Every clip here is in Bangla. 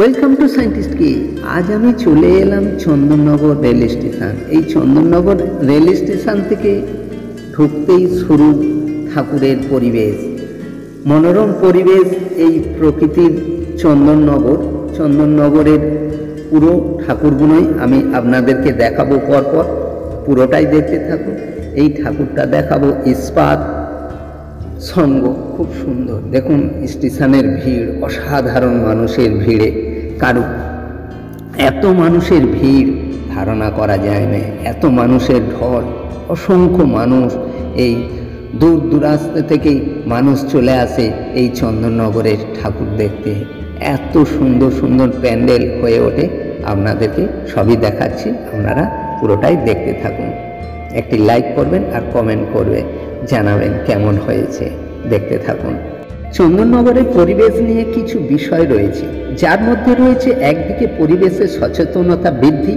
ওয়েলকাম টু সায়েন্টিস্ট কি। আজ আমি চলে এলাম চন্দননগর রেল স্টেশন। এই চন্দননগর রেল স্টেশন থেকে ঢুকতেই শুরু ঠাকুরের পরিবেশ, মনোরম পরিবেশ। এই প্রকৃতির চন্দননগরের পুরো ঠাকুরগুলোই আমি আপনাদেরকে দেখাবো পরপর, পুরোটাই দেখতে থাকুন। এই ঠাকুরটা দেখাবো ইস্পাত সঙ্গ, খুব সুন্দর। দেখুন স্টেশনের ভিড়, অসাধারণ মানুষের ভিড়ে এত মানুষের ভিড় ধারণা করা যায় না। এত মানুষের ঢল, অসংখ্য মানুষ, এই দূর দূরান্ত থেকেই মানুষ চলে আসে এই চন্দননগরের ঠাকুর দেখতে। এত সুন্দর সুন্দর প্যান্ডেল হয়ে ওঠে, আপনাদেরকে সবই দেখাচ্ছি, আপনারা পুরোটাই দেখতে থাকুন। একটি লাইক করবেন আর কমেন্ট করবে, জানাবেন কেমন হয়েছে। দেখতে থাকুন। চন্দননগরের পরিবেশ নিয়ে কিছু বিষয় রয়েছে, যার মধ্যে রয়েছে একদিকে পরিবেশের সচেতনতা বৃদ্ধি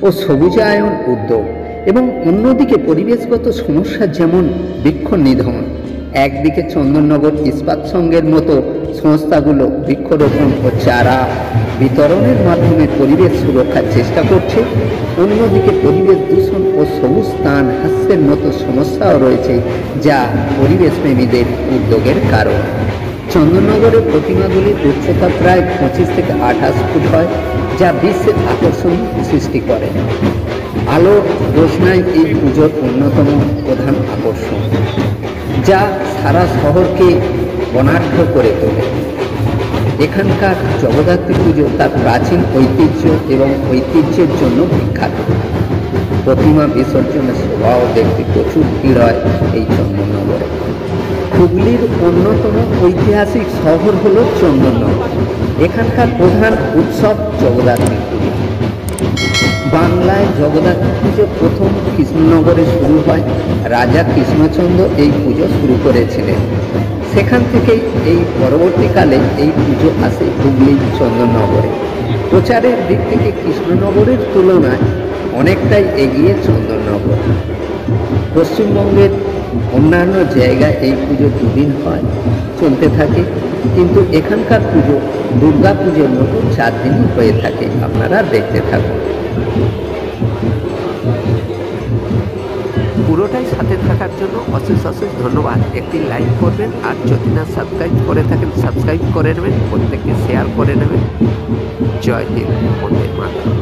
ও সবুজায়ন উদ্যোগ, এবং অন্যদিকে পরিবেশগত সমস্যা যেমন বৃক্ষ নিধন। একদিকে চন্দননগর ইস্পাত সংঘের মতো সংস্থাগুলো বৃক্ষরোপণ ও চারা বিতরণের মাধ্যমে পরিবেশ সুরক্ষার চেষ্টা করছে, অন্যদিকে পরিবেশ দূষণ ও সবুজ স্থান হ্রাসের মতো সমস্যাও রয়েছে, যা পরিবেশপ্রেমীদের উদ্যোগের কারণ। চন্দননগরের প্রতিমাগুলির উচ্চতা প্রায় 25 থেকে 28 ফুট হয়, যা বিশ্বের আকর্ষণ সৃষ্টি করে। আলোর রোশনাই এই পুজোর অন্যতম প্রধান আকর্ষণ, যা সারা শহরকে বর্ণাঢ্য করে তোলে। এখানকার জগদ্ধাত্রী পুজো তার প্রাচীন ঐতিহ্য এবং ঐতিহ্যের জন্য বিখ্যাত। প্রতিমা বিসর্জনের সভাও দেখতে প্রচুর ভিড় হয় এই চন্দননগরে। হুগলির অন্যতম ঐতিহাসিক শহর হল চন্দননগর। এখানকার প্রধান উৎসব জগদ্ধাত্রী পুজো। বাংলায় জগদ্ধাত্রী পুজো প্রথম কৃষ্ণনগরে শুরু হয়। রাজা কৃষ্ণচন্দ্র এই পুজো শুরু করেছিলেন। সেখান থেকেই এই পরবর্তীকালে এই পুজো আসে হুগলি চন্দননগরে। প্রচারের দিক থেকে কৃষ্ণনগরের তুলনায় অনেকটাই এগিয়ে চন্দননগর। পশ্চিমবঙ্গের অন্যান্য জায়গায় এই পুজো দুদিন হয়, চলতে থাকে, কিন্তু এখানকার পুজো দুর্গা পুজোর মতো 4 দিনই হয়ে থাকে। আপনারা দেখতে থাকুন। পুরোটাই সাথে থাকার জন্য অশেষ অশেষ ধন্যবাদ। একটি লাইক করবেন, আর যদি না সাবস্ক্রাইব করে থাকেন সাবস্ক্রাইব করে নেবেন, প্রত্যেককে শেয়ার করে নেবেন। জয় হিন্দ, বন্দে মাতরম।